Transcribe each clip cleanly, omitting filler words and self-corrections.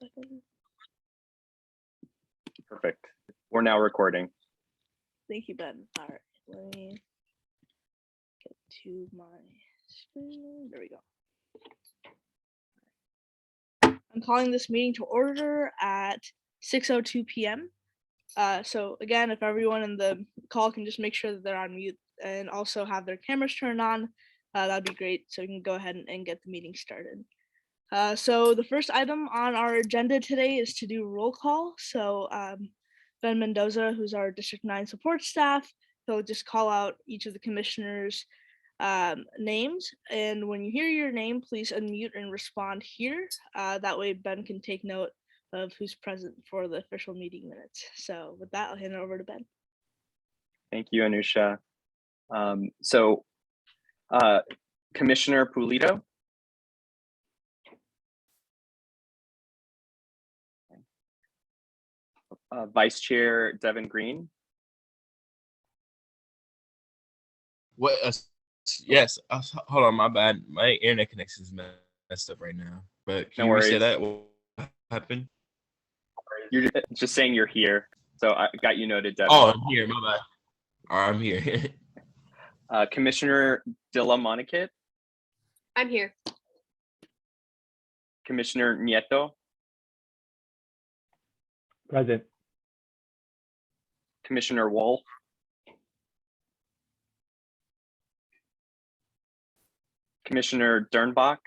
Second. Perfect. We're now recording. Thank you, Ben. All right, let me get to my screen. There we go. I'm calling this meeting to order at 6:02 p.m. So again, if everyone in the call can just make sure that they're on mute and also have their cameras turned on, that'd be great. So we can go ahead and get the meeting started. So the first item on our agenda today is to do roll call. So Ben Mendoza, who's our District 9 support staff, he'll just call out each of the commissioners' names. And when you hear your name, please unmute and respond here. That way Ben can take note of who's present for the official meeting minutes. So with that, I'll hand it over to Ben. Thank you, Anusha. Commissioner Pulido. Vice Chair Devin Green. What? Yes. Hold on, my bad. My internet connection is messed up right now. But can you say that? What happened? You're just saying you're here. So I got you noted, Devin. Oh, I'm here. My bad. All right, I'm here. Commissioner Dilla Monikit. I'm here. Commissioner Nieto. Present. Commissioner Wolf. Commissioner Dernbach.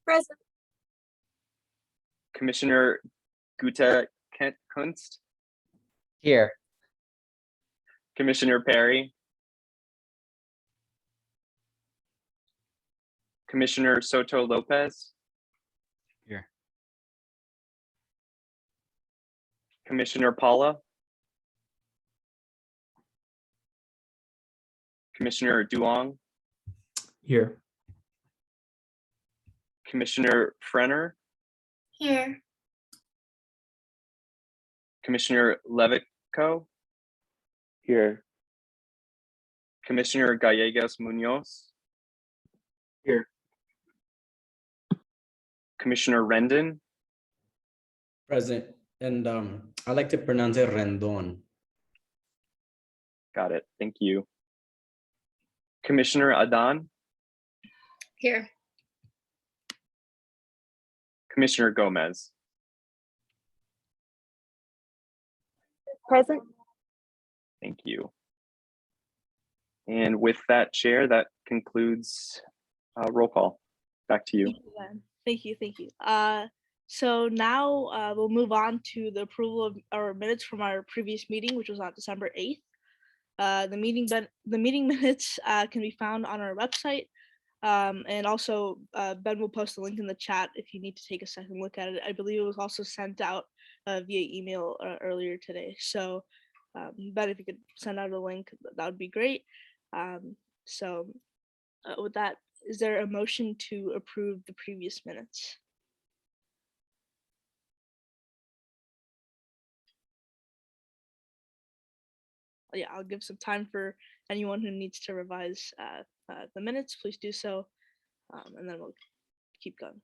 Present. Commissioner Gute Kunst. Here. Commissioner Perry. Commissioner Soto Lopez. Here. Commissioner Paula. Commissioner Duong. Here. Commissioner Frenner. Here. Commissioner Levitko. Here. Commissioner Gallegos Munoz. Here. Commissioner Rendon. Present. And I like to pronounce it Rendon. Got it. Thank you. Commissioner Adan. Here. Commissioner Gomez. Present. Thank you. And with that, Chair, that concludes roll call. Back to you. Thank you, Ben. Thank you. So now we'll move on to the approval of our minutes from our previous meeting, which was on December 8th. The meeting minutes can be found on our website. And also Ben will post a link in the chat if you need to take a second look at it. I believe it was also sent out via email earlier today. So Ben, if you could send out a link, that would be great. With that, is there a motion to approve the previous minutes? Yeah, I'll give some time for anyone who needs to revise the minutes. Please do so, and then we'll keep going.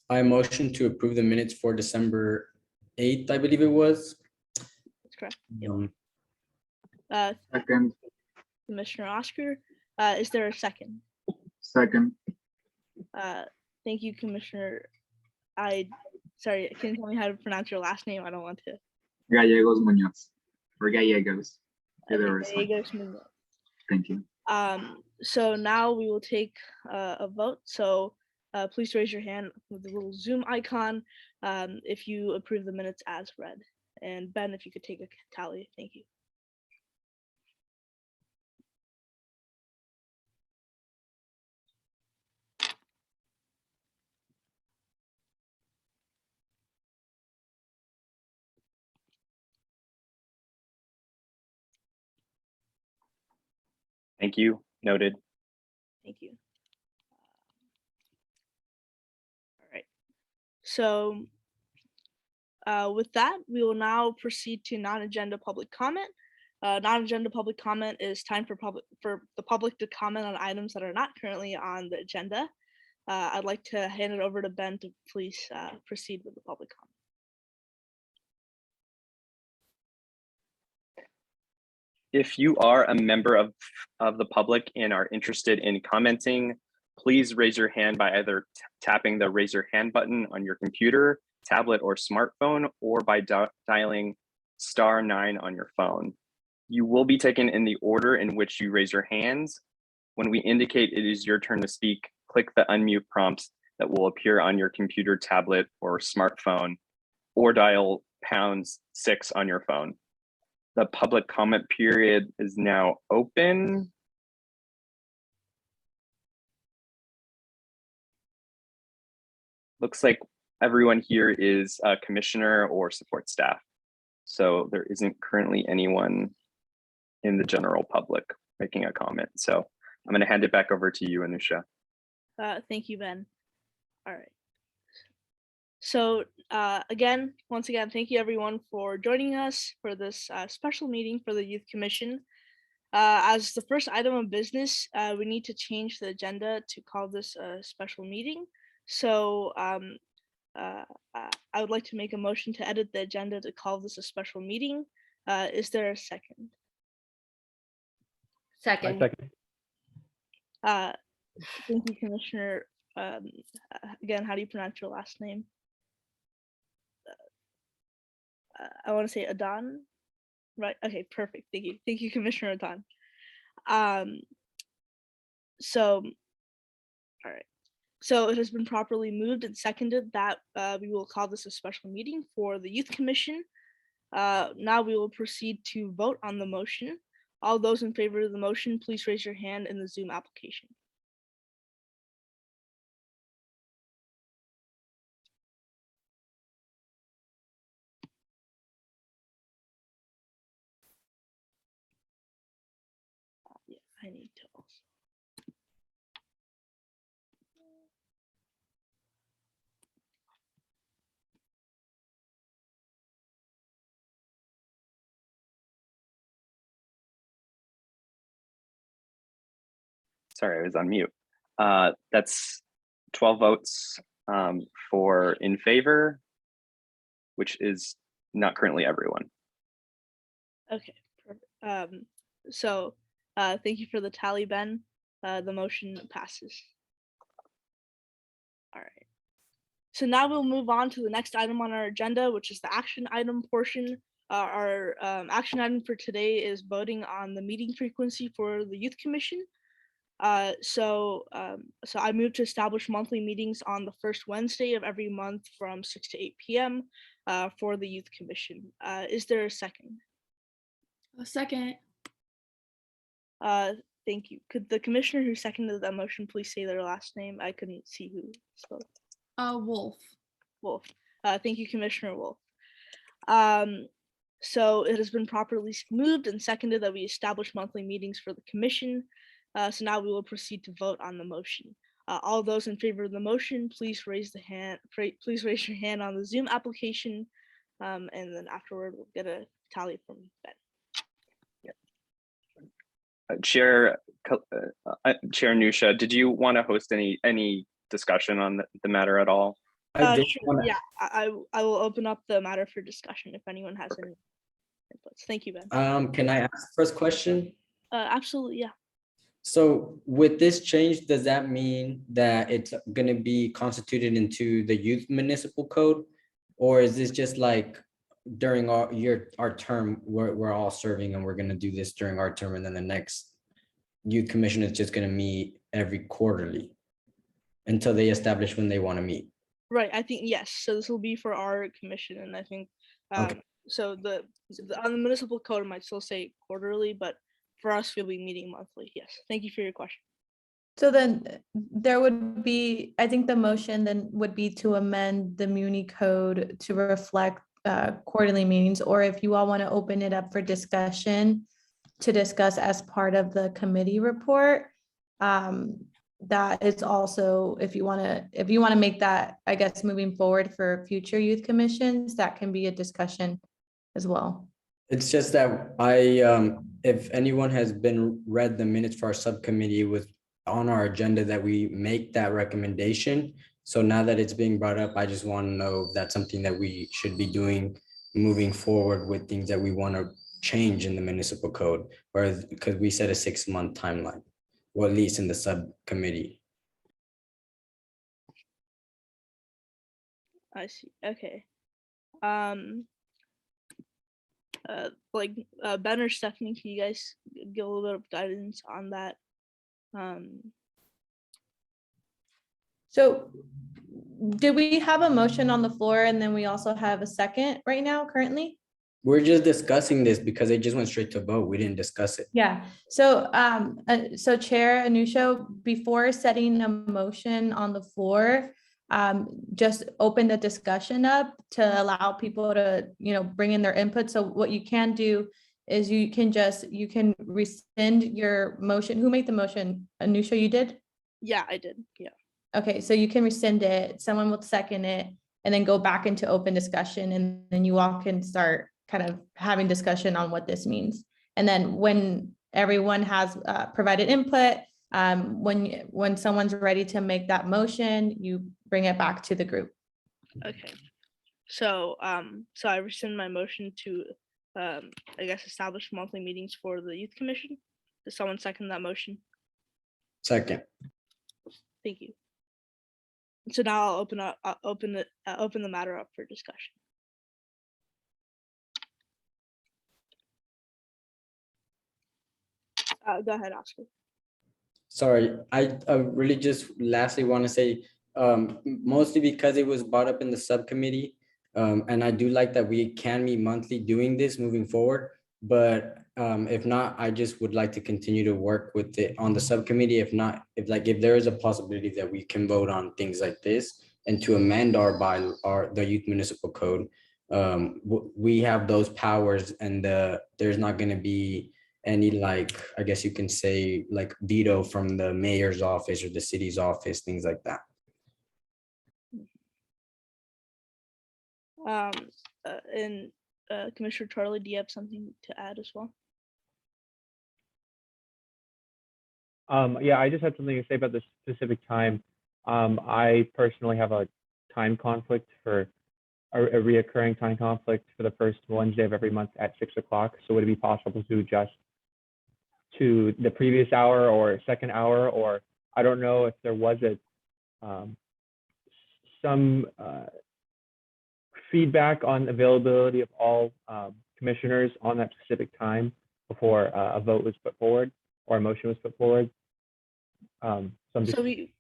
I motion to approve the minutes for December 8th, I believe it was. That's correct. Second. Commissioner Oscar, is there a second? Second. Thank you, Commissioner. Sorry, can you tell me how to pronounce your last name? I don't want to. Gallegos Munoz. Or Gallegos. Either is fine. Gallegos Munoz. Thank you. So now we will take a vote. So please raise your hand with the little Zoom icon if you approve the minutes as read. And Ben, if you could take a tally, thank you. Thank you. Noted. Thank you. So with that, we will now proceed to non-agenda public comment. Non-agenda public comment is time for the public to comment on items that are not currently on the agenda. I'd like to hand it over to Ben to please proceed with the public comment. If you are a member of the public and are interested in commenting, please raise your hand by either tapping the raise your hand button on your computer, tablet, or smartphone, or by dialing *9 on your phone. You will be taken in the order in which you raise your hands. When we indicate it is your turn to speak, click the unmute prompt that will appear on your computer, tablet, or smartphone, or dial #6 on your phone. The public comment period is now open. Looks like everyone here is a commissioner or support staff. So there isn't currently anyone in the general public making a comment. So I'm going to hand it back over to you, Anusha. Thank you, Ben. All right. So once again, thank you everyone for joining us for this special meeting for the Youth Commission. As the first item of business, we need to change the agenda to call this a special meeting. So I would like to make a motion to edit the agenda to call this a special meeting. Is there a second? Second. Thank you, Commissioner. Again, how do you pronounce your last name? I want to say Adan, right? Okay, perfect. Thank you, Commissioner Adan. So, all right. So it has been properly moved and seconded that we will call this a special meeting for the Youth Commission. Now we will proceed to vote on the motion. All those in favor of the motion, please raise your hand in the Zoom application. Yeah, I need to also. Sorry, I was on mute. That's 12 votes for in favor, which is not currently everyone. Okay, perfect. So thank you for the tally, Ben. The motion passes. All right. So now we'll move on to the next item on our agenda, which is the action item portion. Our action item for today is voting on the meeting frequency for the Youth Commission. So I move to establish monthly meetings on the first Wednesday of every month from 6 to 8 p.m. For the Youth Commission. Is there a second? A second. Thank you. Could the commissioner who seconded that motion please say their last name? I couldn't see who spoke. Wolf. Wolf. Thank you, Commissioner Wolf. So it has been properly moved and seconded that we establish monthly meetings for the commission. So now we will proceed to vote on the motion. All those in favor of the motion, please raise your hand on the Zoom application, and then afterward we'll get a tally from Ben. Chair Nusha, did you want to host any discussion on the matter at all? Sure, yeah, I will open up the matter for discussion if anyone has any inputs. Thank you, Ben. Can I ask the first question? Absolutely, yeah. So with this change, does that mean that it's going to be constituted into the youth municipal code? Or is this just like during our term, we're all serving and we're going to do this during our term, and then the next youth commission is just going to meet every quarterly until they establish when they want to meet? Right, I think yes. So this will be for our commission, and I think Okay. so on the municipal code it might still say quarterly, but for us we'll be meeting monthly. Yes. Thank you for your question. So then there would be, I think the motion then would be to amend the Muni code to reflect quarterly meetings, or if you all want to open it up for discussion to discuss as part of the committee report, that is also, if you want to make that, I guess, moving forward for future youth commissions, that can be a discussion as well. It's just that if anyone has read the minutes for our subcommittee, it was on our agenda that we make that recommendation. So now that it's being brought up, I just want to know if that's something that we should be doing moving forward with things that we want to change in the municipal code, or because we set a 6-month timeline, or at least in the subcommittee. I see. Okay. Ben or Stephanie, can you guys give a little bit of guidance on that? So did we have a motion on the floor and then we also have a second right now currently? We're just discussing this because it just went straight to vote. We didn't discuss it. Yeah, so so Chair Anusha, before setting a motion on the floor, just open the discussion up to allow people to, bring in their input. So what you can do is you can rescind your motion. Who made the motion? Anusha, you did? Yeah, I did. Yeah. Okay, so you can rescind it, someone will second it, and then go back into open discussion, and then you all can start kind of having discussion on what this means. And then when everyone has provided input, when someone's ready to make that motion, you bring it back to the group. Okay. So I rescind my motion to I guess establish monthly meetings for the youth commission. Does someone second that motion? Second. Thank you. So now I'll open the matter up for discussion. Go ahead, Oscar. Sorry, I really just lastly want to say, mostly because it was brought up in the subcommittee, and I do like that we can meet monthly doing this moving forward. But if not, I just would like to continue to work with it on the subcommittee. If not, if there is a possibility that we can vote on things like this and to amend the youth municipal code, we have those powers, and there's not going to be any, I guess you can say, veto from the mayor's office or the city's office, things like that. And Commissioner Charlie, do you have something to add as well? Yeah, I just had something to say about this specific time. I personally have a time conflict for a reoccurring time conflict for the first Wednesday of every month at 6 o'clock. So would it be possible to adjust to the previous hour or second hour? Or I don't know if there was some feedback on availability of all commissioners on that specific time before a vote was put forward or a motion was put forward. So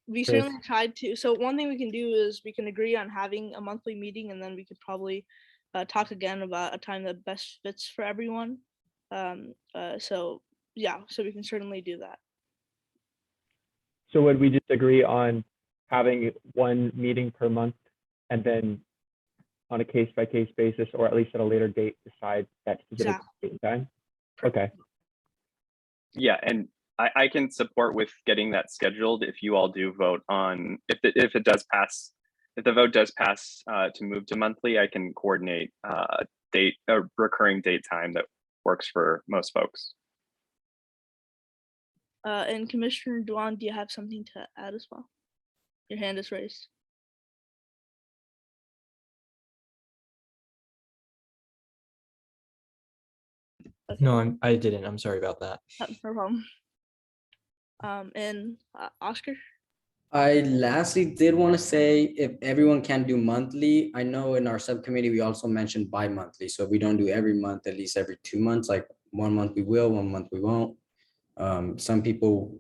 we certainly tried to. So one thing we can do is we can agree on having a monthly meeting, and then we could probably talk again about a time that best fits for everyone. So yeah, so we can certainly do that. So would we just agree on having one meeting per month, and then on a case-by-case basis, or at least at a later date, decide that specific date and time? Okay. Yeah, and I can support with getting that scheduled if you all do vote on, if it does pass, if the vote does pass to move to monthly, I can coordinate a recurring date time that works for most folks. And Commissioner Duan, do you have something to add as well? Your hand is raised. Okay. No, I didn't. I'm sorry about that. No problem. And Oscar? I lastly did want to say, if everyone can do monthly, I know in our subcommittee, we also mentioned bi-monthly. So if we don't do every month, at least every 2 months, like 1 month we will, 1 month we won't. Some people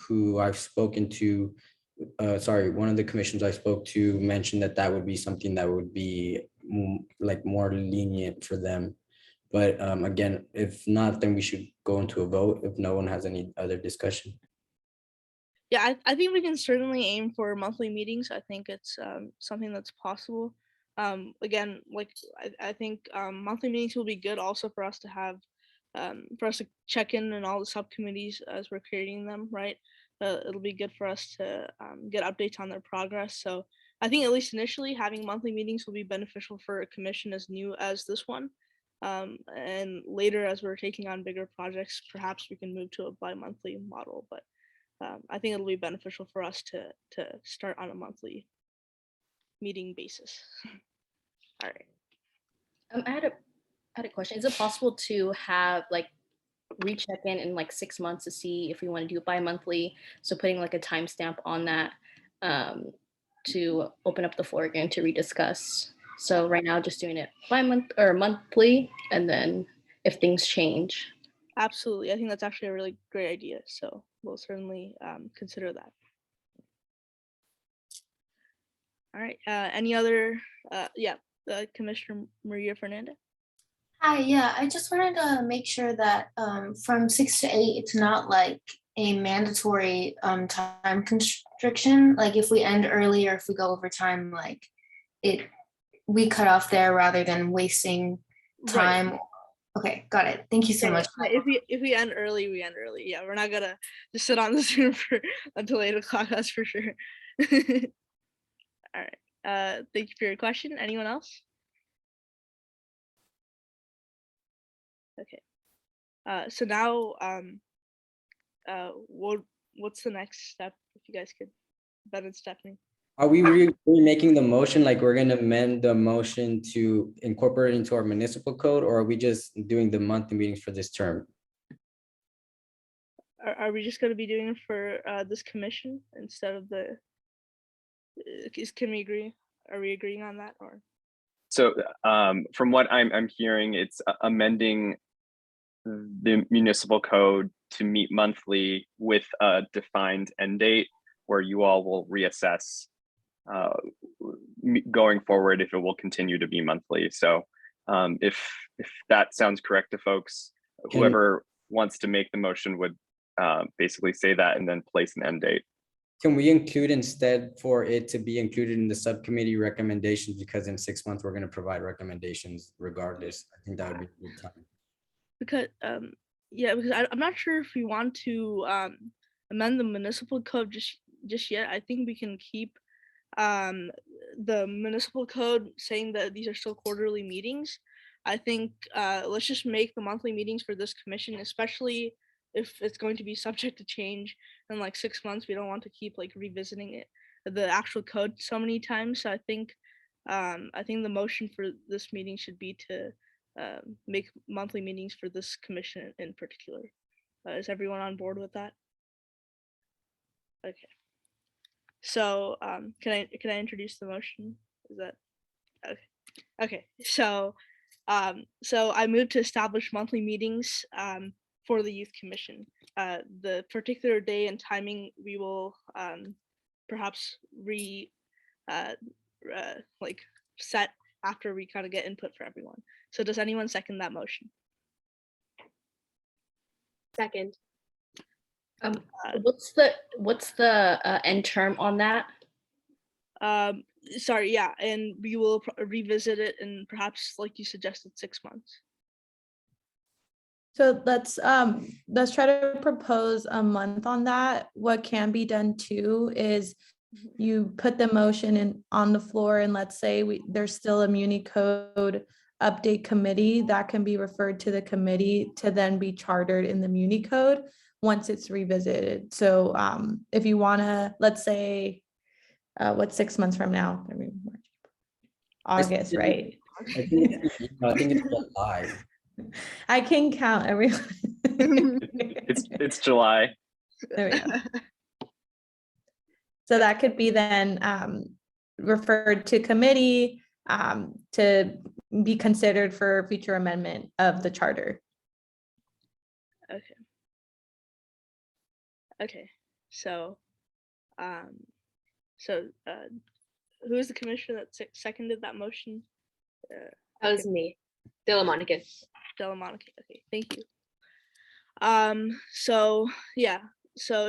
who I've spoken to, one of the commissions I spoke to mentioned that would be something that would be more lenient for them. But again, if not, then we should go into a vote if no one has any other discussion. Yeah, I think we can certainly aim for monthly meetings. I think it's something that's possible. Again, I think monthly meetings will be good also for us to have, for us to check in all the subcommittees as we're creating them, right? it'll be good for us to get updates on their progress. So I think at least initially having monthly meetings will be beneficial for a commission as new as this one. And later, as we're taking on bigger projects, perhaps we can move to a bi-monthly model. But I think it'll be beneficial for us to start on a monthly meeting basis. All right. I had a question. Is it possible to have like recheck in like 6 months to see if we want to do it bi-monthly? So putting like a timestamp on that to open up the floor again to rediscuss. So right now, just doing it bi-month or monthly, and then if things change. Absolutely. I think that's actually a really great idea. So we'll certainly consider that. All right. Any other? Commissioner Maria Fernandez. Hi, yeah, I just wanted to make sure that from 6 to 8, it's not like a mandatory time constriction. Like if we end early or if we go over time, like we cut off there rather than wasting time. Right. Okay, got it. Thank you so much. If we end early, we end early. Yeah, we're not gonna just sit on the Zoom until 8 o'clock. That's for sure. All right. Thank you for your question. Anyone else? Okay. So now, what's the next step? If you guys could, Ben and Stephanie. Are we remaking the motion? Like we're gonna amend the motion to incorporate it into our municipal code, or are we just doing the monthly meetings for this term? Are we just gonna be doing it for this commission instead of the? Can we agree? Are we agreeing on that or? So from what I'm hearing, it's amending the municipal code to meet monthly with a defined end date where you all will reassess going forward if it will continue to be monthly. So if that sounds correct to folks, whoever wants to make the motion would basically say that and then place an end date. Can we include instead for it to be included in the subcommittee recommendations, because in 6 months we're going to provide recommendations regardless? I think that would be a good time. Because because I'm not sure if we want to amend the municipal code just yet. I think we can keep the municipal code saying that these are still quarterly meetings. I think let's just make the monthly meetings for this commission, especially if it's going to be subject to change in like 6 months. We don't want to keep like revisiting it, the actual code so many times. So I think the motion for this meeting should be to make monthly meetings for this commission in particular. Is everyone on board with that? Okay. So can I introduce the motion? Is that okay? Okay. So I move to establish monthly meetings for the Youth Commission. The particular day and timing we will perhaps set after we kind of get input for everyone. So does anyone second that motion? Second. What's the end term on that? Sorry, yeah, and we will revisit it in perhaps, like you suggested, 6 months. So let's try to propose a month on that. What can be done too is you put the motion in on the floor, and let's say there's still a Muni code update committee that can be referred to the committee to then be chartered in the Muni code once it's revisited. So if you want to, let's say, what's 6 months from now? I mean, August, right? I think it's July. I can count everyone. It's July. There we go. So that could be then referred to committee to be considered for future amendment of the charter. Okay. Okay. So, who is the commissioner that seconded that motion? That was me, Delamonica. Okay, thank you. So it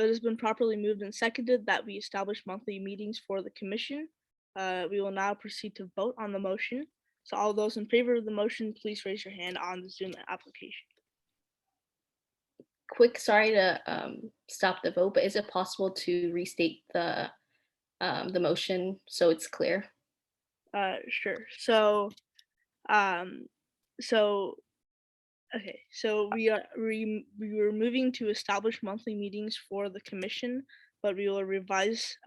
has been properly moved and seconded that we establish monthly meetings for the commission. We will now proceed to vote on the motion. So all those in favor of the motion, please raise your hand on the Zoom application. quick, sorry to stop the vote, but is it possible to restate the motion so it's clear? Sure. So, um, so okay. So we were moving to establish monthly meetings for the commission, but we will revisit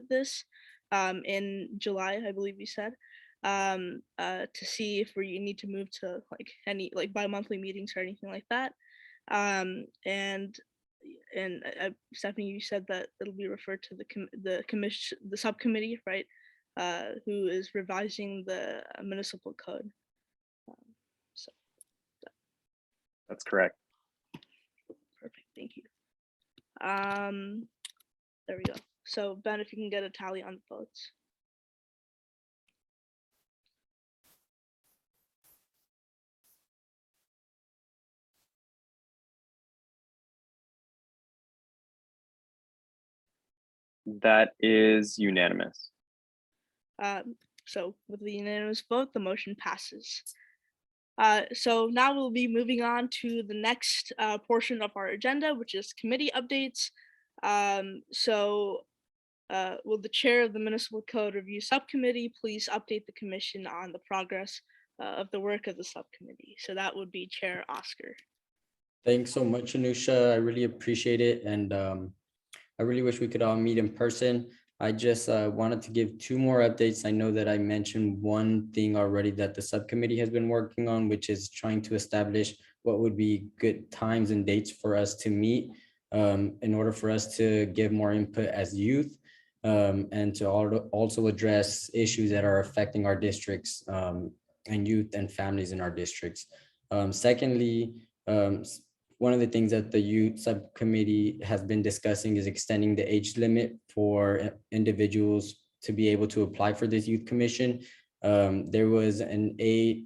this in July, I believe you said, to see if we need to move to like any like bi-monthly meetings or anything like that. And Stephanie, you said that it'll be referred to the subcommittee, right? Who is revising the municipal code. So That's correct. perfect, thank you. There we go. So Ben, if you can get a tally on the votes. That is unanimous. So with the unanimous vote, the motion passes. So now we'll be moving on to the next portion of our agenda, which is committee updates. Will the chair of the Municipal Code Review Subcommittee please update the commission on the progress of the work of the subcommittee? So that would be Chair Oscar. Thanks so much, Anusha. I really appreciate it. And I really wish we could all meet in person. I just wanted to give 2 more updates. I know that I mentioned one thing already that the subcommittee has been working on, which is trying to establish what would be good times and dates for us to meet in order for us to give more input as youth and to also address issues that are affecting our districts and youth and families in our districts. Secondly, one of the things that the youth subcommittee has been discussing is extending the age limit for individuals to be able to apply for this youth commission. There was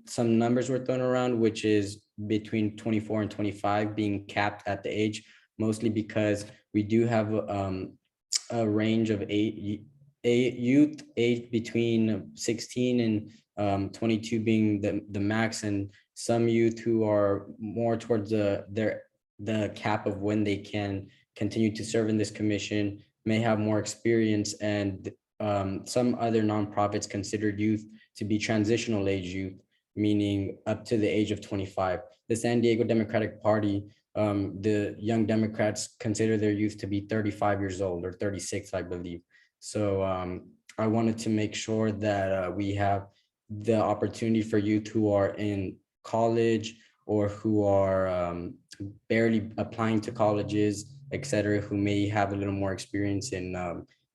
some numbers were thrown around, which is between 24 and 25 being capped at the age, mostly because we do have a range of youth aged between 16 and 22 being the max, and some youth who are more towards the cap of when they can continue to serve in this commission may have more experience, and some other nonprofits considered youth to be transitional age youth, meaning up to the age of 25. The San Diego Democratic Party, the Young Democrats consider their youth to be 35 years old or 36, I believe. So I wanted to make sure that we have the opportunity for youth who are in college or who are barely applying to colleges, etc., who may have a little more experience in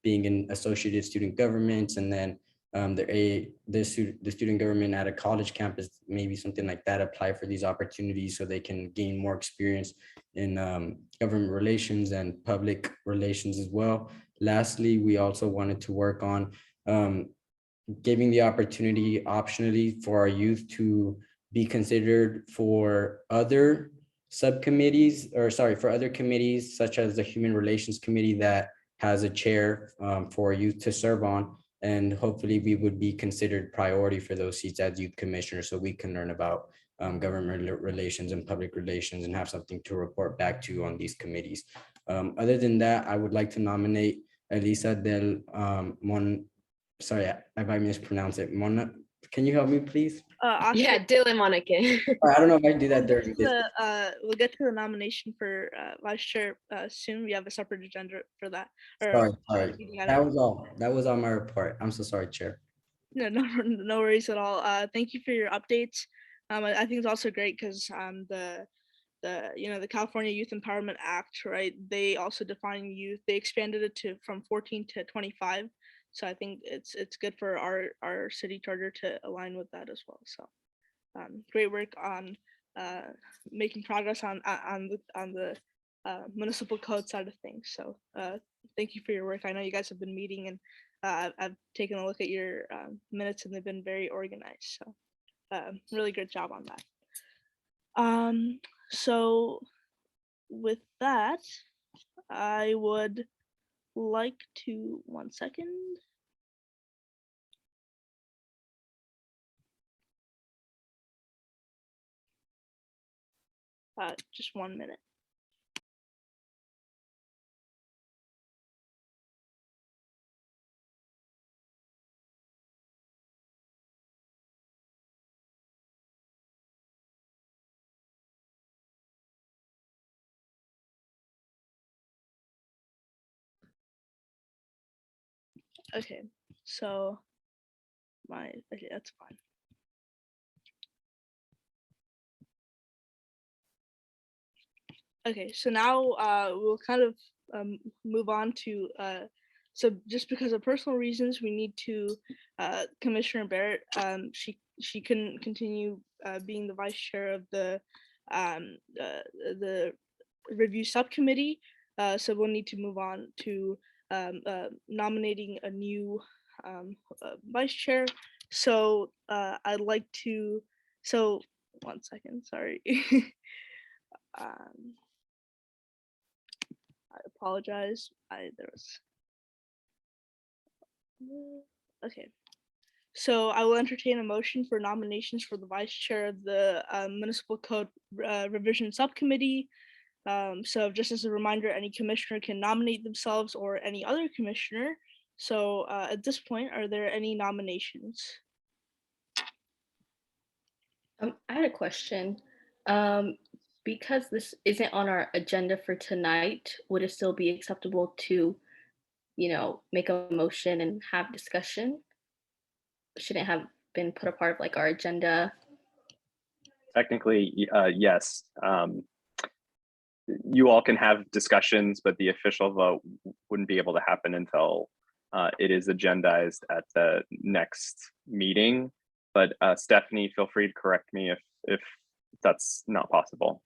being in associated student governments, and then the student government at a college campus, maybe something like that, apply for these opportunities so they can gain more experience in government relations and public relations as well. Lastly, we also wanted to work on giving the opportunity optionally for our youth to be considered for other subcommittees, or sorry, for other committees, such as the Human Relations Committee that has a chair for youth to serve on. And hopefully we would be considered priority for those seats as youth commissioners, so we can learn about government relations and public relations and have something to report back to on these committees. Other than that, I would like to nominate Elisa del sorry if I mispronounce it. Mona, can you help me, please? Oscar, Yeah, Dylan Monacan. I don't know if I do that during this. We'll get to the nomination for vice chair soon. We have a separate agenda for that. Sorry. That was all my report. I'm so sorry, Chair. No worries at all. Thank you for your updates. I think it's also great because the California Youth Empowerment Act, right? They also define youth. They expanded it from 14 to 25. So I think it's good for our city charter to align with that as well. So great work on making progress on the municipal code side of things. So thank you for your work. I know you guys have been meeting, and I've taken a look at your minutes, and they've been very organized. So really good job on that. So with that, I would like to, 1 second. Just 1 minute. Okay, so okay, that's fine. Okay, so now we'll kind of move on to so just because of personal reasons, we need to Commissioner Barrett. She couldn't continue being the vice chair of the review subcommittee, so we'll need to move on to nominating a new vice chair. So I'd like to. So 1 second, sorry. I apologize. There was okay. So I will entertain a motion for nominations for the vice chair of the Municipal Code Revision Subcommittee. So just as a reminder, any commissioner can nominate themselves or any other commissioner. So at this point, are there any nominations? I had a question. Because this isn't on our agenda for tonight, would it still be acceptable to, make a motion and have discussion? Shouldn't have been put a part of like our agenda. Technically, yes. You all can have discussions, but the official vote wouldn't be able to happen until it is agendized at the next meeting. But Stephanie, feel free to correct me if that's not possible.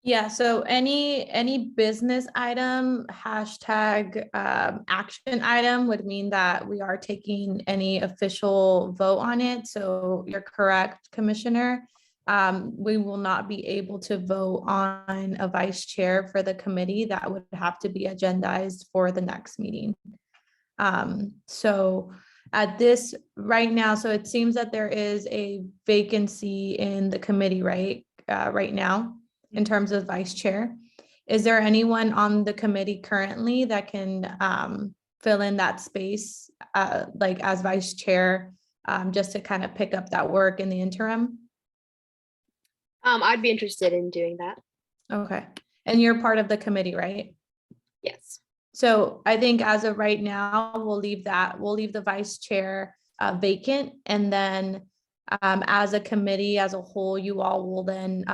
Yeah, so any business item, hashtag action item would mean that we are taking any official vote on it. So you're correct, Commissioner. We will not be able to vote on a vice chair for the committee. That would have to be agendized for the next meeting. So at this right now, so it seems that there is a vacancy in the committee, right? Right now, in terms of vice chair. Is there anyone on the committee currently that can fill in that space, like as vice chair, just to kind of pick up that work in the interim? I'd be interested in doing that. Okay, and you're part of the committee, right? Yes. So I think as of right now, we'll leave the vice chair vacant, and then as a committee as a whole, you all will then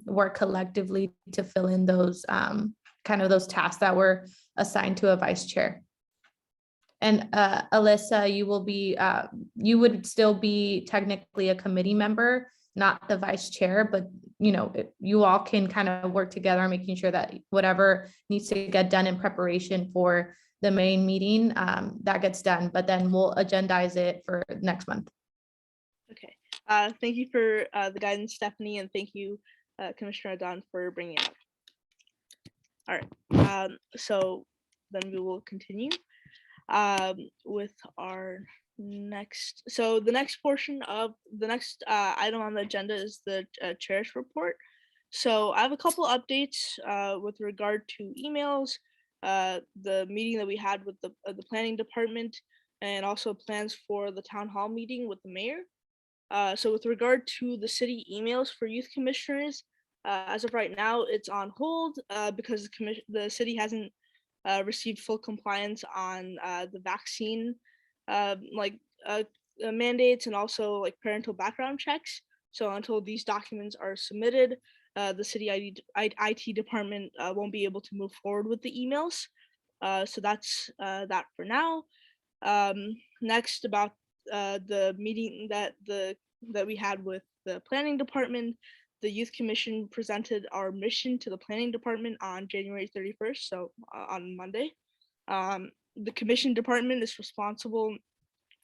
work collectively to fill in those kind of those tasks that were assigned to a vice chair. And Alyssa, you would still be technically a committee member, not the vice chair, but you all can kind of work together, making sure that whatever needs to get done in preparation for the main meeting, that gets done, but then we'll agendize it for next month. Okay. Thank you for the guidance, Stephanie, and thank you, Commissioner Adon, for bringing it up. All right. So then we will continue with our next. So the next portion of the next item on the agenda is the chair's report. So I have a couple updates with regard to emails, the meeting that we had with the planning department, and also plans for the town hall meeting with the mayor. So with regard to the city emails for youth commissioners, as of right now, it's on hold because the city hasn't received full compliance on the vaccine mandates and also like parental background checks. So until these documents are submitted, the city IT department won't be able to move forward with the emails. So that's that for now. Next, about the meeting that we had with the planning department, the youth commission presented our mission to the planning department on January 31st, so on Monday. The commission department is responsible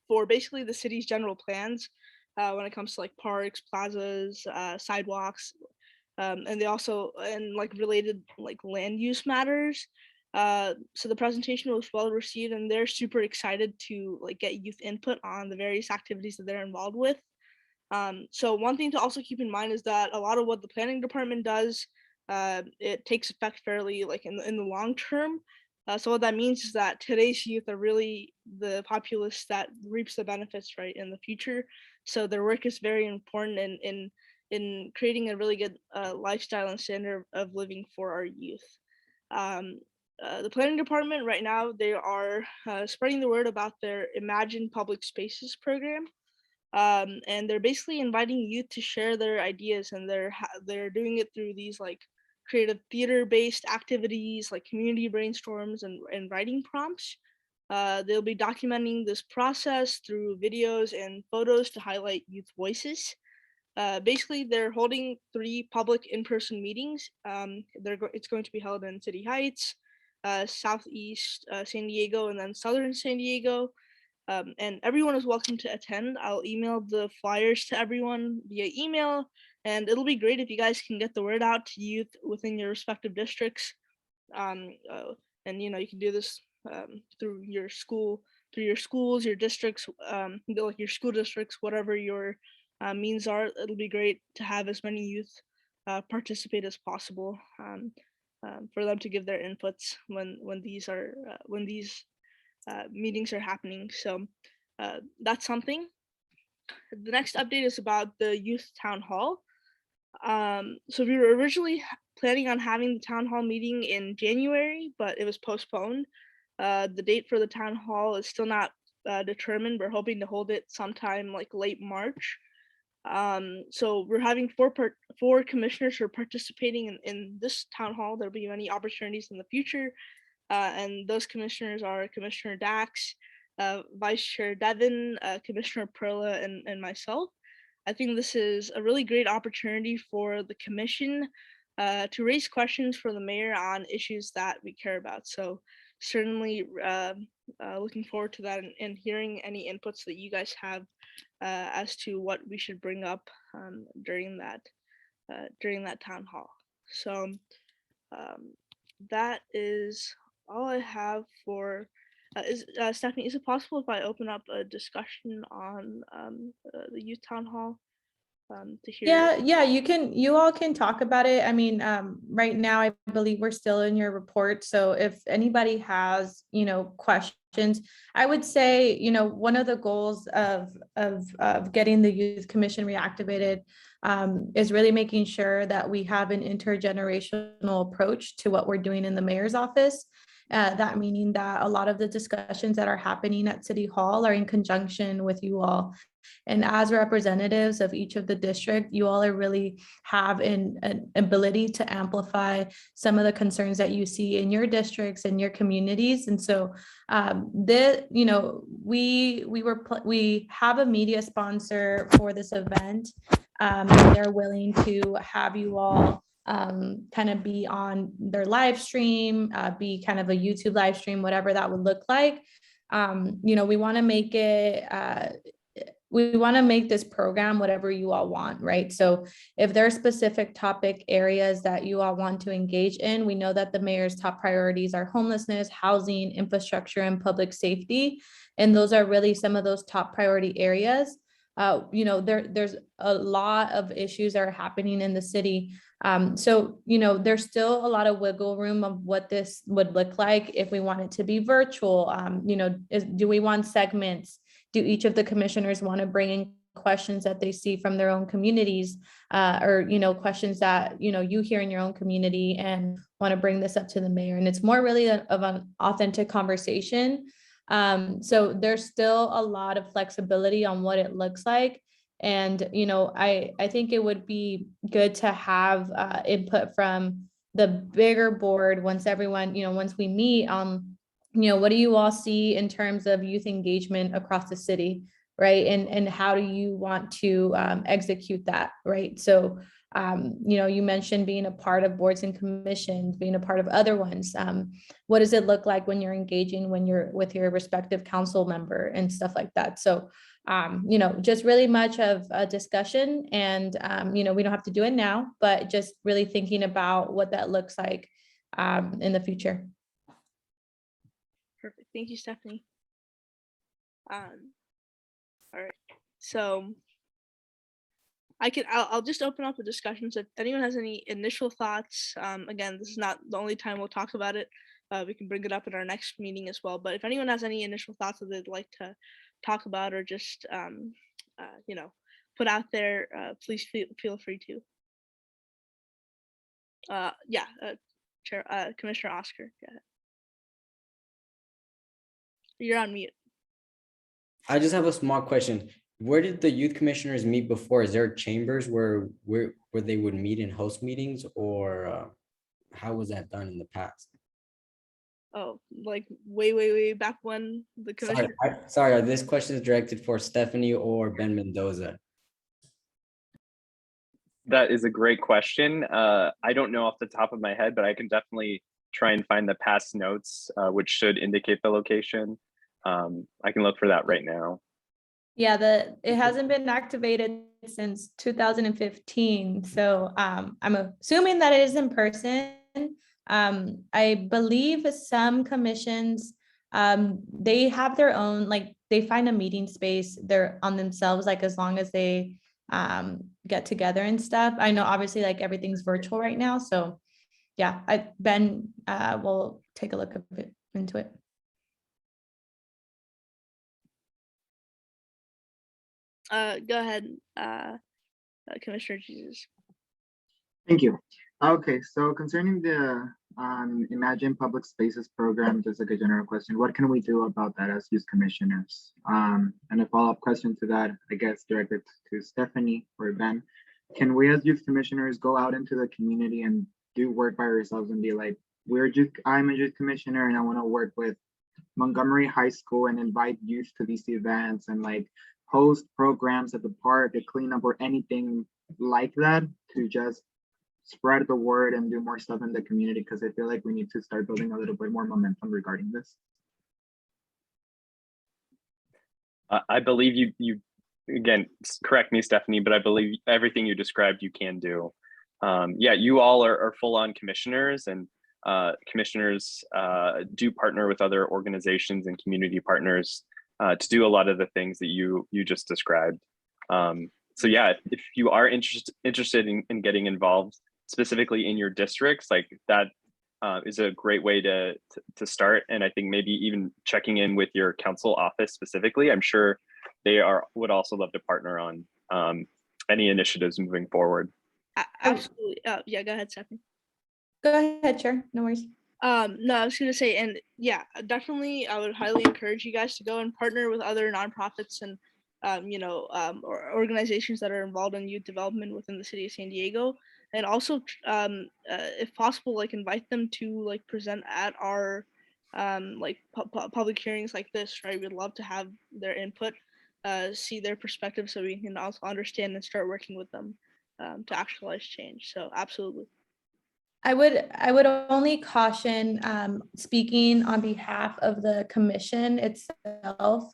for basically the city's general plans when it comes to like parks, plazas, sidewalks, and they also and like related like land use matters. So the presentation was well received, and they're super excited to like get youth input on the various activities that they're involved with. So one thing to also keep in mind is that a lot of what the planning department does, it takes effect fairly like in the long term. So what that means is that today's youth are really the populace that reaps the benefits right in the future. So their work is very important in creating a really good lifestyle and standard of living for our youth. the planning department right now, they are spreading the word about their Imagine Public Spaces program. And they're basically inviting youth to share their ideas, and they're doing it through these like creative theater-based activities like community brainstorms and writing prompts. They'll be documenting this process through videos and photos to highlight youth voices. Basically, they're holding 3 public in-person meetings. It's going to be held in City Heights, Southeast San Diego, and then Southern San Diego. And everyone is welcome to attend. I'll email the flyers to everyone via email, and it'll be great if you guys can get the word out to youth within your respective districts. And you can do this through your school, through your schools, your districts, like your school districts, whatever your means are. It'll be great to have as many youth participate as possible, for them to give their inputs when these meetings are happening. So that's something. The next update is about the youth town hall. So we were originally planning on having the town hall meeting in January, but it was postponed. The date for the town hall is still not determined. We're hoping to hold it sometime like late March. So we're having four commissioners who are participating in this town hall. There'll be many opportunities in the future. And those commissioners are Commissioner Dax, Vice Chair Devin, Commissioner Perla, and myself. I think this is a really great opportunity for the commission to raise questions for the mayor on issues that we care about. So certainly looking forward to that and hearing any inputs that you guys have as to what we should bring up during that town hall. So that is all I have for. Stephanie, is it possible if I open up a discussion on the youth town hall to hear? Yeah, you all can talk about it. I mean, right now I believe we're still in your report. So if anybody has, questions, I would say, one of the goals of getting the youth commission reactivated is really making sure that we have an intergenerational approach to what we're doing in the mayor's office. That meaning that a lot of the discussions that are happening at City Hall are in conjunction with you all. And as representatives of each of the district, you all are really have an ability to amplify some of the concerns that you see in your districts and your communities. And so we have a media sponsor for this event. They're willing to have you all kind of be on their live stream, be kind of a YouTube live stream, whatever that would look like. We want to make it we want to make this program whatever you all want, right? So if there are specific topic areas that you all want to engage in, we know that the mayor's top priorities are homelessness, housing, infrastructure, and public safety. And those are really some of those top priority areas. There's a lot of issues that are happening in the city. So there's still a lot of wiggle room of what this would look like if we want it to be virtual. Do we want segments? Do each of the commissioners want to bring in questions that they see from their own communities, or questions that you hear in your own community and want to bring this up to the mayor? And it's more really of an authentic conversation. So there's still a lot of flexibility on what it looks like. And I think it would be good to have input from the bigger board once everyone, once we meet on what do you all see in terms of youth engagement across the city, right? And how do you want to execute that, right? So, you mentioned being a part of boards and commissions, being a part of other ones. What does it look like when you're engaging, when you're with your respective council member and stuff like that? So, just really much of a discussion, and, we don't have to do it now, but just really thinking about what that looks like in the future. Perfect. Thank you, Stephanie. All right. So I'll just open up the discussion. So if anyone has any initial thoughts, again, this is not the only time we'll talk about it. We can bring it up in our next meeting as well. But if anyone has any initial thoughts that they'd like to talk about or just put out there, please feel free to. Chair, Commissioner Oscar. Go ahead. You're on mute. I just have a small question. Where did the youth commissioners meet before? Is there chambers where they would meet and host meetings, or how was that done in the past? Oh, like way back when the commission. Sorry, this question is directed for Stephanie or Ben Mendoza. That is a great question. I don't know off the top of my head, but I can definitely try and find the past notes, which should indicate the location. I can look for that right now. Yeah, it hasn't been activated since 2015. So I'm assuming that it is in person. I believe some commissions, they have their own, like they find a meeting space they're on themselves, like as long as they get together and stuff. I know obviously like everything's virtual right now. So yeah, Ben will take a look into it. Go ahead, Commissioner Jesus. Thank you. Okay, so concerning the Imagine Public Spaces program, just like a general question, what can we do about that as youth commissioners? And a follow-up question to that, I guess directed to Stephanie or Ben, can we as youth commissioners go out into the community and do work by ourselves and be like, I'm a youth commissioner and I want to work with Montgomery High School and invite youth to these events and like host programs at the park, a cleanup or anything like that, to just spread the word and do more stuff in the community, because I feel like we need to start building a little bit more momentum regarding this. I believe you again, correct me, Stephanie, but I believe everything you described you can do. Yeah, you all are full-on commissioners, and commissioners do partner with other organizations and community partners to do a lot of the things that you just described. So yeah, if you are interested in getting involved specifically in your districts, like that is a great way to start. And I think maybe even checking in with your council office specifically, I'm sure they would also love to partner on any initiatives moving forward. Absolutely. Yeah, go ahead, Stephanie. Go ahead, Chair. No worries. No, I was gonna say, and yeah, definitely, I would highly encourage you guys to go and partner with other nonprofits and or organizations that are involved in youth development within the city of San Diego, and also, if possible, like invite them to like present at our like public hearings like this, right? We'd love to have their input, see their perspective, so we can also understand and start working with them to actualize change. So absolutely. I would only caution, speaking on behalf of the commission itself,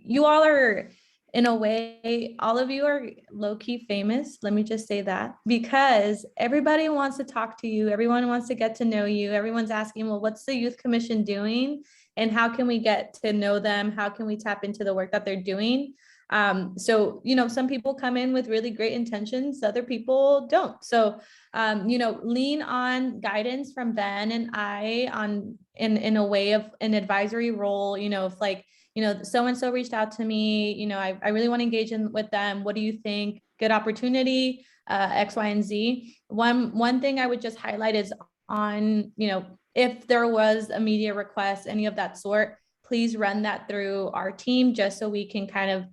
you all are, in a way, all of you are low-key famous. Let me just say that, because everybody wants to talk to you. Everyone wants to get to know you. Everyone's asking, well, what's the youth commission doing? And how can we get to know them? How can we tap into the work that they're doing? So, some people come in with really great intentions, other people don't. So, lean on guidance from Ben and I in a way of an advisory role, if like, so-and-so reached out to me, I really want to engage with them. What do you think? Good opportunity, X, Y, and Z. One thing I would just highlight is on, if there was a media request, any of that sort, please run that through our team, just so we can kind of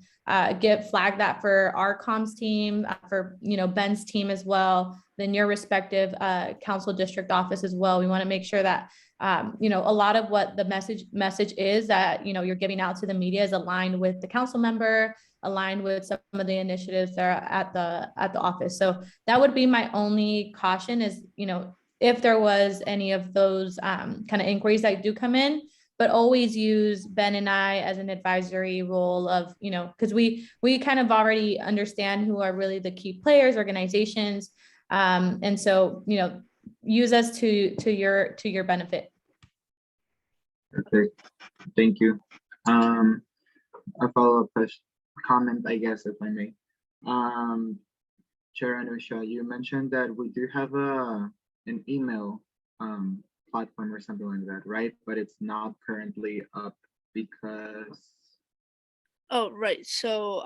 flag that for our comms team, for Ben's team as well, then your respective council district office as well. We want to make sure that a lot of what the message is that you're giving out to the media is aligned with the council member, aligned with some of the initiatives that are at the office. So that would be my only caution is, if there was any of those kind of inquiries that do come in, but always use Ben and I as an advisory role of, because we kind of already understand who are really the key players, organizations. And so, use us to your benefit. Okay, thank you. A follow-up comment, I guess, if I may. Chair Anusha, you mentioned that we do have an email platform or something like that, right? But it's not currently up because. Oh, right. So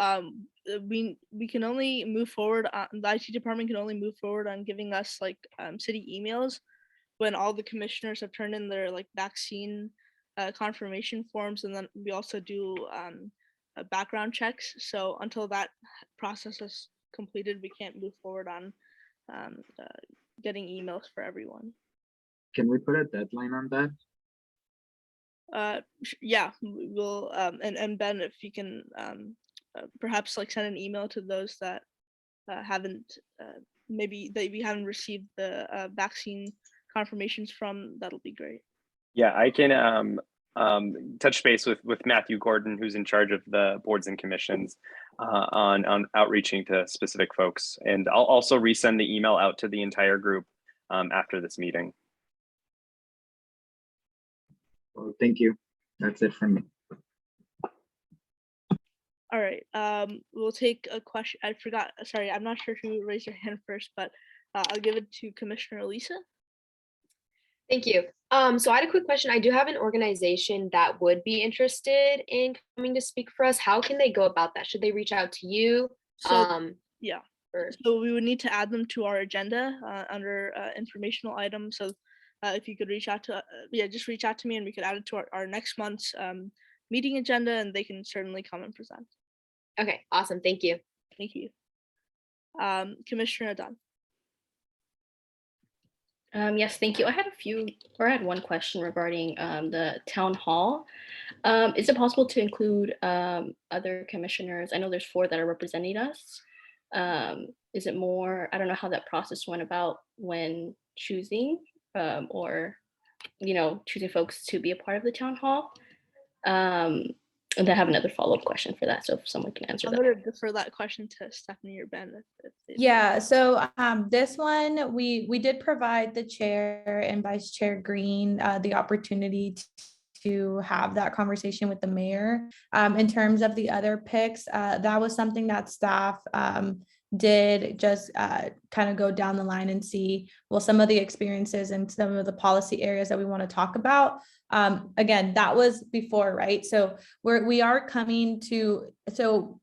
we can only move forward. The IT department can only move forward on giving us like city emails when all the commissioners have turned in their like vaccine confirmation forms, and then we also do background checks. So until that process is completed, we can't move forward on getting emails for everyone. Can we put a deadline on that? Yeah, we'll and Ben, if you can perhaps like send an email to those that haven't maybe that we haven't received the vaccine confirmations from, that'll be great. Yeah, I can touch base with Matthew Gordon, who's in charge of the boards and commissions, on outreaching to specific folks. And I'll also resend the email out to the entire group after this meeting. Well, thank you. That's it from me. All right, we'll take a question. I forgot, sorry, I'm not sure who raised their hand first, but I'll give it to Commissioner Elisa. Thank you. So I had a quick question. I do have an organization that would be interested in coming to speak for us. How can they go about that? Should they reach out to you? So yeah, so we would need to add them to our agenda under informational items. So if you could reach out to, just reach out to me and we could add it to our next month's meeting agenda, and they can certainly come and present. Okay, awesome. Thank you. Thank you. Commissioner Adan. Yes, thank you. I had one question regarding the town hall. Is it possible to include other commissioners? I know there's 4 that are representing us. Is it more, I don't know how that process went about when choosing or, choosing folks to be a part of the town hall. And I have another follow-up question for that. So if someone can answer that. I'm going to defer that question to Stephanie or Ben. Yeah, so this one, we did provide the chair and Vice Chair Green the opportunity to have that conversation with the mayor. In terms of the other picks, that was something that staff did just kind of go down the line and see, well, some of the experiences and some of the policy areas that we want to talk about. Again, that was before, right? So we are coming to, so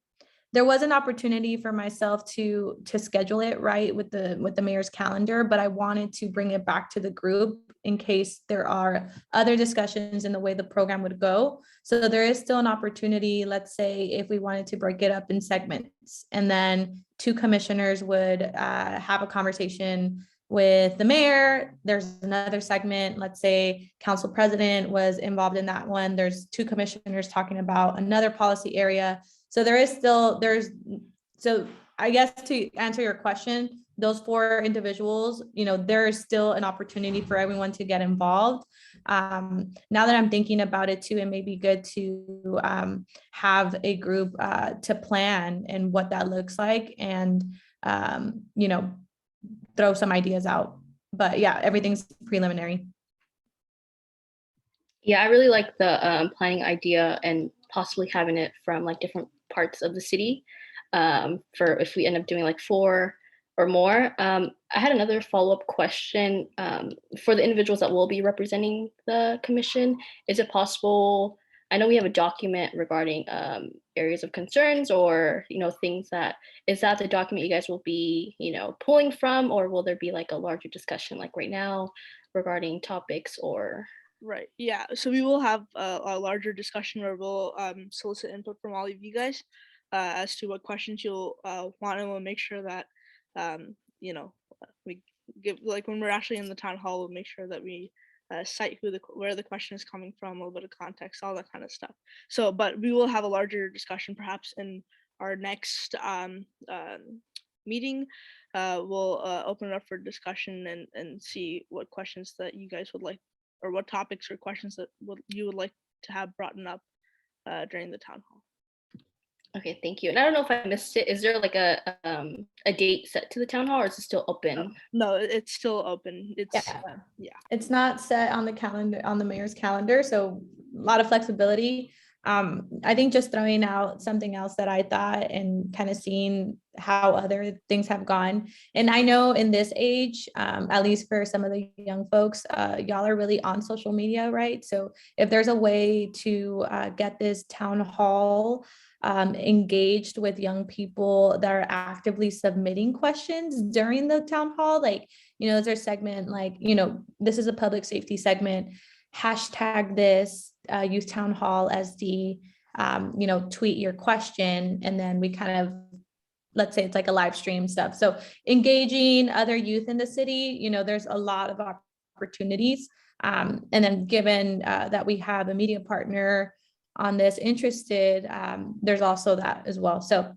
there was an opportunity for myself to schedule it right with the mayor's calendar, but I wanted to bring it back to the group in case there are other discussions in the way the program would go. So there is still an opportunity, let's say if we wanted to break it up in segments, and then 2 commissioners would have a conversation with the mayor. There's another segment, let's say council president was involved in that one. There's 2 commissioners talking about another policy area. So so I guess to answer your question, those 4 individuals, there is still an opportunity for everyone to get involved. Now that I'm thinking about it too, it may be good to have a group to plan and what that looks like, and throw some ideas out. But yeah, everything's preliminary. Yeah, I really like the planning idea and possibly having it from like different parts of the city for if we end up doing like 4 or more. I had another follow-up question for the individuals that will be representing the commission. Is it possible, I know we have a document regarding areas of concerns or, things that, is that the document you guys will be, pulling from, or will there be like a larger discussion like right now regarding topics or? Right, yeah, so we will have a larger discussion where we'll solicit input from all of you guys as to what questions you'll want, and we'll make sure that we give, like when we're actually in the town hall, we'll make sure that we cite where the question is coming from, a little bit of context, all that kind of stuff. So, but we will have a larger discussion perhaps in our next meeting. We'll open it up for discussion and see what questions that you guys would like, or what topics or questions that you would like to have brought up during the town hall. Okay, thank you. And I don't know if I missed it. Is there like a date set to the town hall, or is it still open? No, it's still open. It's It's not set on the calendar, on the mayor's calendar, so a lot of flexibility. I think just throwing out something else that I thought and kind of seeing how other things have gone. And I know in this age, at least for some of the young folks, y'all are really on social media, right? So if there's a way to get this town hall engaged with young people that are actively submitting questions during the town hall, like, is there a segment like, this is a public safety segment, hashtag this, youth town hall as the, tweet your question, and then we kind of, let's say it's like a live stream stuff. So engaging other youth in the city, there's a lot of opportunities. And then given that we have a media partner on this interested, there's also that as well. So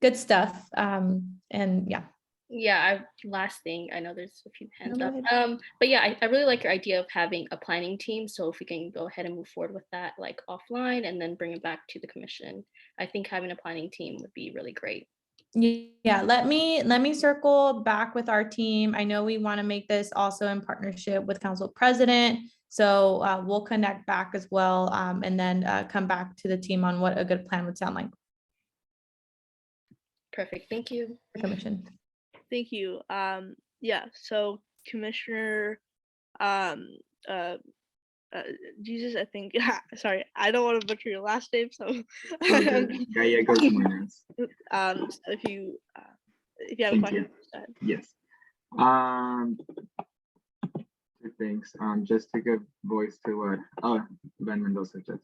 good stuff. And yeah. Yeah, last thing, I know there's a few hands No, up. go But yeah, I really like your idea of having a planning team. So if we can go ahead and move forward with that, like offline, and then bring it back to the commission, I think having a planning team would be really great. Yeah, let me circle back with our team. I know we want to make this also in partnership with council president. So we'll connect back as well, and then come back to the team on what a good plan would sound like. Perfect. Thank you. Commission. Thank you. Yeah, so Commissioner Jesus, I think, sorry, I don't want to butcher your last name, so Gallegos Munoz. so if you have a Thank question, you. go ahead. Yes. Two things. Just to give voice to what Ben Mendoza just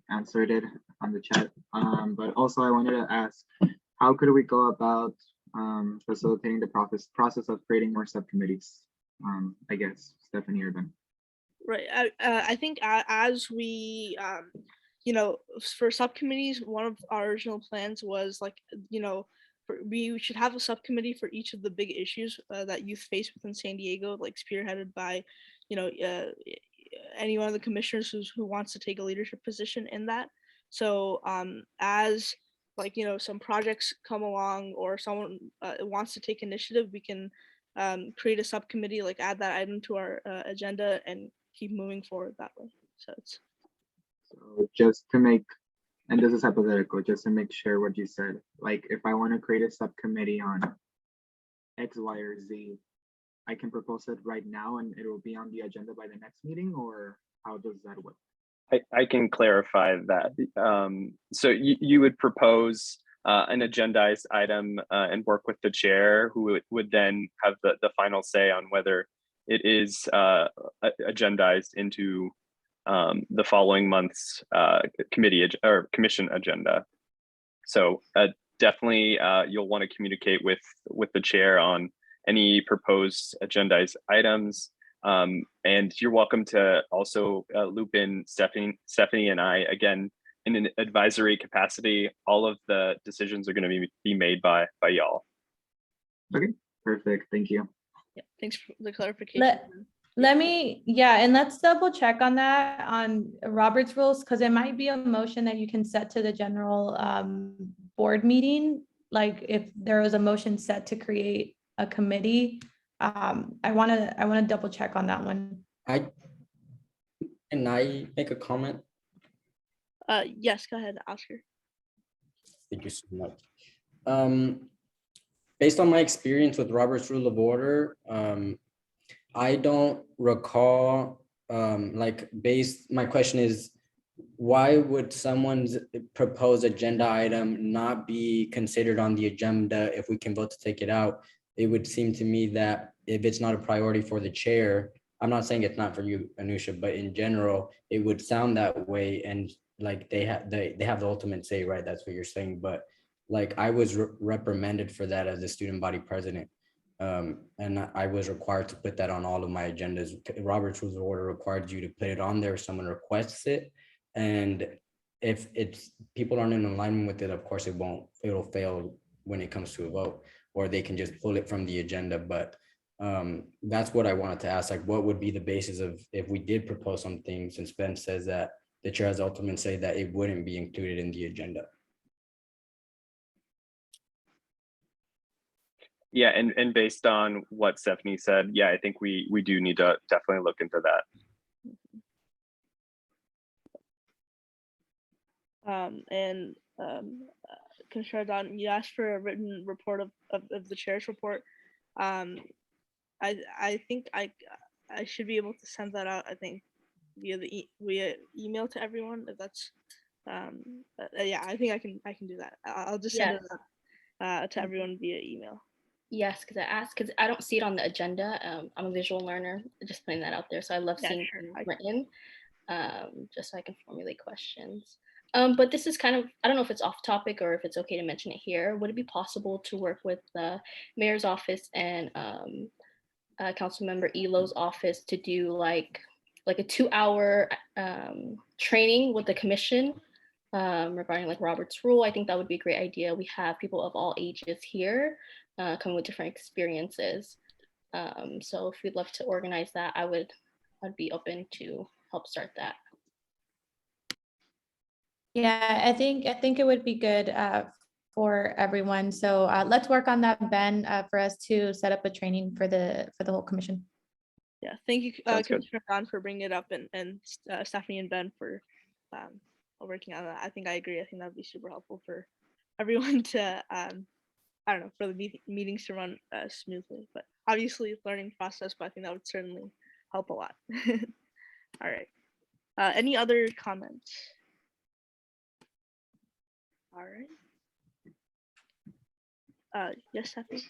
answered it on the chat. But also I wanted to ask, how could we go about facilitating the process of creating more subcommittees? I guess Stephanie or Ben. Right. I think as we, for subcommittees, one of our original plans was like, we should have a subcommittee for each of the big issues that youth face within San Diego, like spearheaded by, any one of the commissioners who wants to take a leadership position in that. So as like, some projects come along or someone wants to take initiative, we can create a subcommittee, like add that item to our agenda and keep moving forward that way. So just to make, and this is hypothetical, just to make sure what you said, like if I want to create a subcommittee on X, Y, or Z, I can propose it right now and it will be on the agenda by the next meeting, or how does that work? I can clarify that. So you would propose an agendized item and work with the chair, who would then have the final say on whether it is agendized into the following month's committee or commission agenda. So definitely you'll want to communicate with the chair on any proposed agendized items. And you're welcome to also loop in Stephanie and I, again, in an advisory capacity. All of the decisions are going to be made by y'all. Okay, perfect. Thank you. Yeah, thanks for the clarification. Let me, and let's double check on that on Robert's rules, because it might be a motion that you can set to the general board meeting. Like if there was a motion set to create a committee, I want to double check on that one. Can I make a comment? Yes, go ahead, Oscar. Thank you so much. Based on my experience with Robert's Rule of Order, I don't recall, my question is, why would someone's proposed agenda item not be considered on the agenda if we can vote to take it out? It would seem to me that if it's not a priority for the chair, I'm not saying it's not for you, Anusha, but in general, it would sound that way. And like they have the ultimate say, right? That's what you're saying. But like I was reprimanded for that as the student body president. And I was required to put that on all of my agendas. Robert's Rules of Order required you to put it on there if someone requests it. And if people aren't in alignment with it, of course it'll fail when it comes to a vote, or they can just pull it from the agenda. But that's what I wanted to ask, like what would be the basis of if we did propose something, since Ben says that the chair has ultimate say that it wouldn't be included in the agenda. Yeah, and based on what Stephanie said, yeah, I think we do need to definitely look into that. Commissioner Don, you asked for a written report of the chair's report. I think I should be able to send that out, I think, via email to everyone, if that's yeah, I think I can do that. I'll just send it out to everyone via email. Yes, because I don't see it on the agenda. I'm a visual learner, just putting that out there. So I love seeing things written. just so I can formulate questions. But this is kind of, I don't know if it's off topic or if it's okay to mention it here. Would it be possible to work with the mayor's office and council member Elo's office to do like a 2-hour training with the commission regarding like Robert's rule? I think that would be a great idea. We have people of all ages here coming with different experiences. So if we'd love to organize that, I'd be open to help start that. Yeah, I think it would be good for everyone. So let's work on that, Ben, for us to set up a training for the whole commission. Yeah, thank you, Sounds good. Commissioner Khan, for bringing it up, and Stephanie and Ben for working on that. I think I agree. I think that would be super helpful for everyone to, I don't know, for the meetings to run smoothly. But obviously, learning process, but I think that would certainly help a lot. All right. Any other comments? All right. Yes, Stephanie.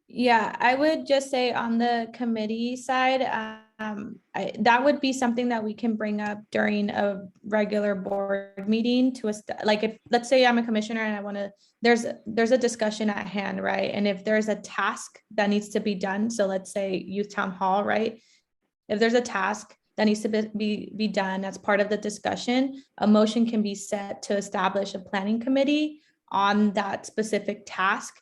Yeah, I would just say on the committee side, that would be something that we can bring up during a regular board meeting to like, if, let's say I'm a commissioner and I want to, there's a discussion at hand, right? And if there's a task that needs to be done, so let's say youth town hall, right? If there's a task that needs to be done as part of the discussion, a motion can be set to establish a planning committee on that specific task.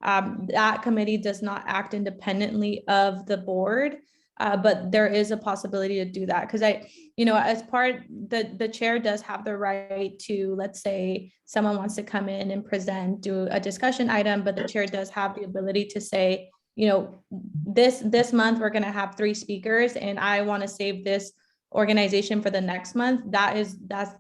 That committee does not act independently of the board, but there is a possibility to do that because as part, the chair does have the right to, let's say someone wants to come in and present, do a discussion item, but the chair does have the ability to say, this month we're going to have 3 speakers and I want to save this organization for the next month. That's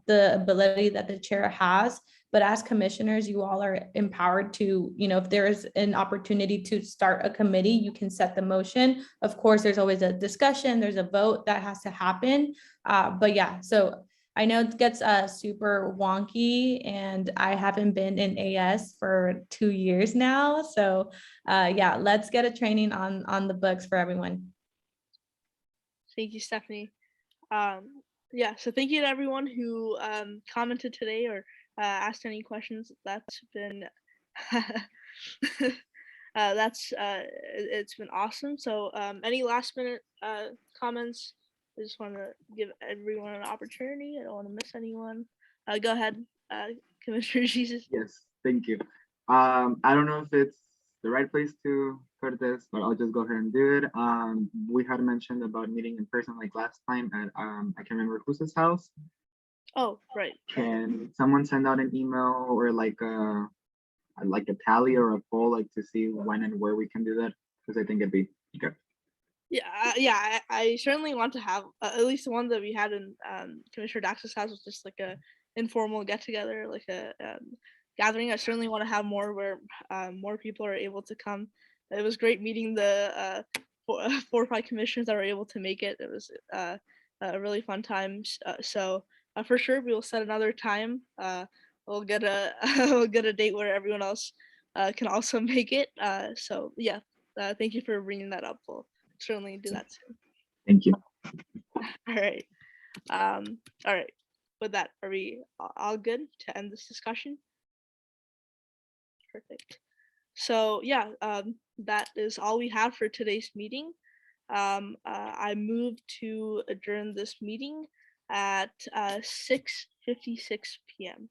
the ability that the chair has. But as commissioners, you all are empowered to, if there's an opportunity to start a committee, you can set the motion. Of course, there's always a discussion, there's a vote that has to happen. But yeah, so I know it gets super wonky and I haven't been in AS for 2 years now. So yeah, let's get a training on the books for everyone. Thank you, Stephanie. Yeah, so thank you to everyone who commented today or asked any questions. That's been it's been awesome. So any last minute comments? I just want to give everyone an opportunity. I don't want to miss anyone. Go ahead, Commissioner Jesus. Yes, thank you. I don't know if it's the right place to put this, but I'll just go ahead and do it. We had mentioned about meeting in person like last time at I can't remember whose house. Oh, right. Can someone send out an email or like a tally or a poll, like to see when and where we can do that? Because I think it'd be good. Yeah, I certainly want to have at least the one that we had in Commissioner Dax's house was just like a informal get together, like a gathering. I certainly want to have more where more people are able to come. It was great meeting the 4 or 5 commissioners that were able to make it. It was a really fun time. So for sure, we will set another time. We'll get a date where everyone else can also make it. So yeah, thank you for bringing that up. We'll certainly do that soon. Thank you. All right. All right. With that, are we all good to end this discussion? Perfect. So yeah, that is all we have for today's meeting. I move to adjourn this meeting at 6:56 p.m.